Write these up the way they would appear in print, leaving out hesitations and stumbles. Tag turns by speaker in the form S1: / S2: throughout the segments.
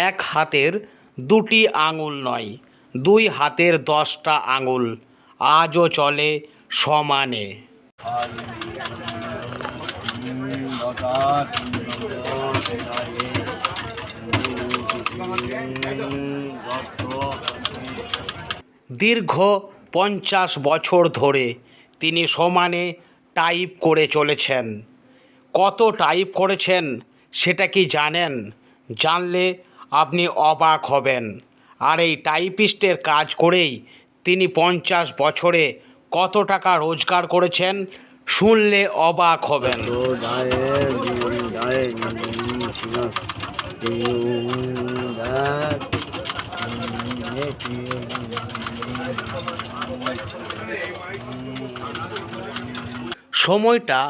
S1: এক হাতের দুটি আঙুল নয়, দুই হাতের 10টা আঙুল আজও চলে সমানে। দীর্ঘ 50 বছর ধরে তিনি সমানে টাইপ করে চলেছেন। কত টাইপ করেছেন সেটা কি জানেন? জানলে আপনি অবাক হবেন। আর এই টাইপিস্টের কাজ করেই তিনি 50 বছরে কত টাকা রোজগার করেছেন শুনলে অবাক হবেন। সময়টা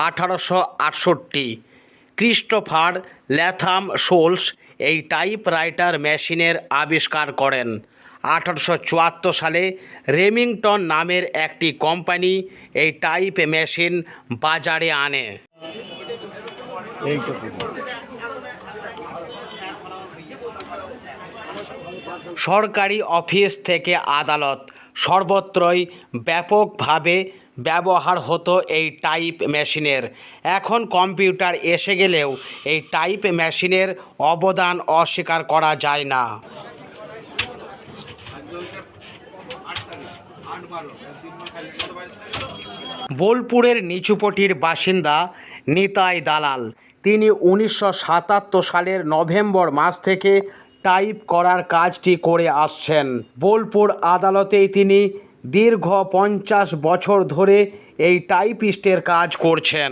S1: 1868। ক্রিস্টোফার ল্যাথাম শোলস এই টাইপরাইটার মেশিনের আবিষ্কার করেন। 1874 সালে রেমিংটন নামের একটি কোম্পানি এই টাইপ মেশিন বাজারে আনে। সরকারি অফিস থেকে আদালত সর্বত্রই ব্যাপকভাবে ব্যবহার হতো এই টাইপ মেশিনের। এখন কম্পিউটার এসে গেলেও এই টাইপ মেশিনের অবদান অস্বীকার করা যায় না। বোলপুরের নিচুপটির বাসিন্দা নিতাই দালাল। তিনি 1977 সালের নভেম্বর মাস থেকে টাইপ করার কাজটি করে আসছেন। বোলপুর আদালতেই তিনি দীর্ঘ 50 বছর ধরে এই টাইপিস্টের কাজ করছেন।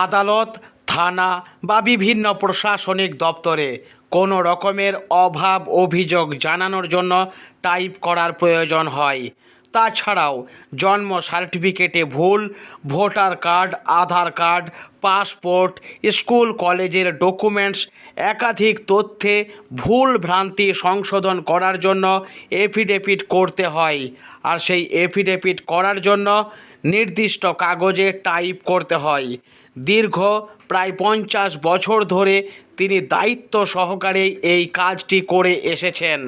S1: আদালত, থানা বা বিভিন্ন প্রশাসনিক দপ্তরে কোনো রকমের অভাব অভিযোগ জানানোর জন্য টাইপ করার প্রয়োজন হয়। তাছাড়াও জন্ম সার্টিফিকেটে ভুল, ভোটার কার্ড, আধার কার্ড, পাসপোর্ট, স্কুল কলেজের ডকুমেন্টস একাধিক তথ্যে ভুল ভ্রান্তি সংশোধন করার জন্য এফিডেভিট করতে হয়। আর সেই এফিডেভিট করার জন্য নির্দিষ্ট কাগজে টাইপ করতে হয়। দীর্ঘ প্রায় 50 বছর ধরে তিনি দায়িত্ব সহকারে এই কাজটি করে এসেছেন।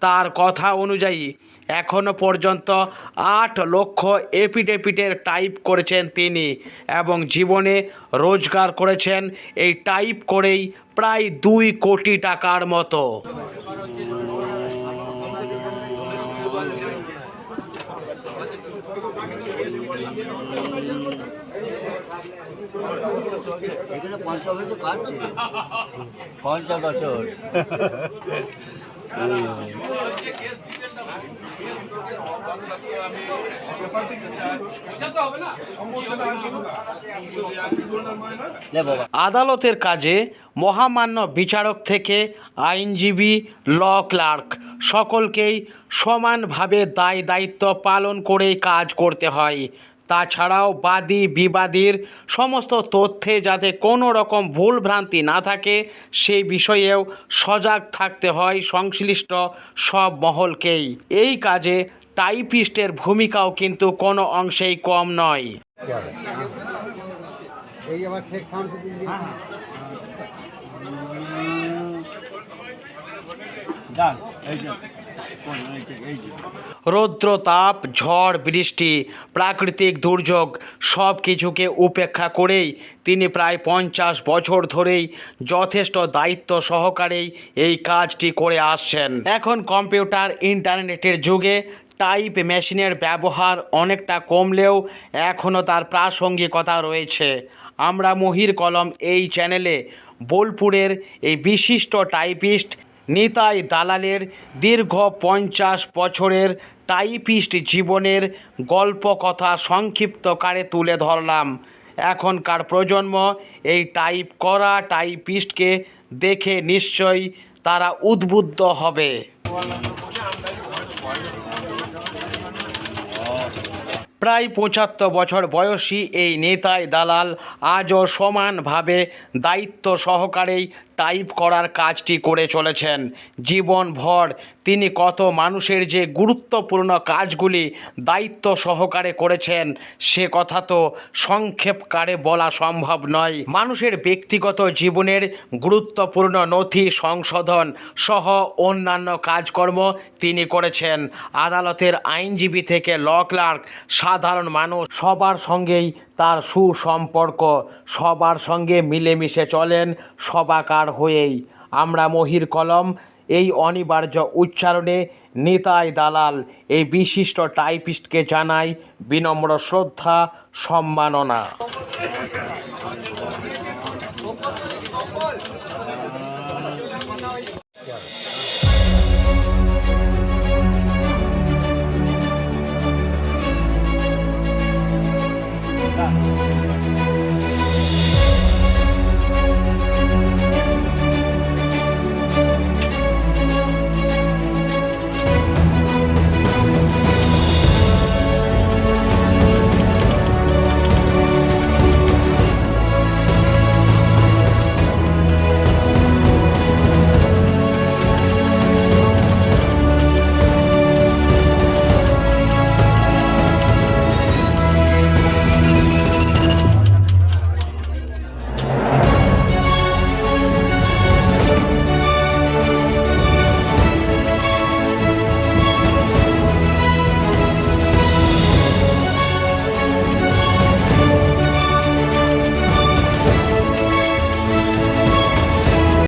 S1: তার কথা অনুযায়ী এখনও পর্যন্ত 8 লক্ষ এফিডেভিটের টাইপ করেছেন তিনি এবং জীবনে রোজগার করেছেন এই টাইপ করেই প্রায় 2 কোটি টাকার মতো।
S2: এখানে 50 বছর কাটছে, 50 বছর।
S1: আদালতের কাজে মহামান্য বিচারক থেকে আইনজীবী, ল ক্লার্ক সকলকেই সমানভাবে দায় দায়িত্ব পালন করেই কাজ করতে হয়। তাছাড়াও বাদী বিবাদীর সমস্ত তথ্যে যাতে কোনো রকম ভুলভ্রান্তি না থাকে সেই বিষয়েও সজাগ থাকতে হয় সংশ্লিষ্ট সব মহলকেই। এই কাজে টাইপিস্টের ভূমিকাও কিন্তু কোনো অংশেই কম নয়। রৌদ্র তাপ, ঝড় বৃষ্টি, প্রাকৃতিক দুর্যোগ সব কিছুকে উপেক্ষা করেই তিনি প্রায় 50 বছর ধরেই যথেষ্ট দায়িত্ব সহকারেই এই কাজটি করে আসছেন। এখন কম্পিউটার ইন্টারনেটের যুগে টাইপ মেশিনের ব্যবহার অনেকটা কমলেও এখনও তার প্রাসঙ্গিকতা রয়েছে। আমরা মহির কলম এই চ্যানেলে বোলপুরের এই বিশিষ্ট টাইপিস্ট নিতাই দালালের দীর্ঘ 50 বছরের টাইপিস্ট জীবনের গল্প কথা সংক্ষিপ্তকারে তুলে ধরলাম। এখনকার প্রজন্ম এই টাইপ করা টাইপিস্টকে দেখে নিশ্চয়ই তারা উদ্বুদ্ধ হবে। প্রায় 75 বছর বয়সী এই নিতাই দালাল আজও সমানভাবে দায়িত্ব সহকারেই টাইপ করার কাজটি করে চলেছেন। জীবনভর তিনি কত মানুষের যে গুরুত্বপূর্ণ কাজগুলি দায়িত্ব সহকারে করেছেন সে কথা তো সংক্ষেপকারে বলা সম্ভব নয়। মানুষের ব্যক্তিগত জীবনের গুরুত্বপূর্ণ নথি সংশোধন সহ অন্যান্য কাজকর্ম তিনি করেছেন। আদালতের আইনজীবী থেকে ল ক্লার্ক, সাধারণ মানুষ সবার সঙ্গেই তার সুসম্পর্ক, সবার সঙ্গে মিলেমিশে চলেন সবাকার হয়েই। আমরা মহির কলম এই অনিবার্য উচ্চারণে নিতাই দালাল এই বিশিষ্ট টাইপিস্টকে জানাই বিনম্র শ্রদ্ধা সম্মাননা।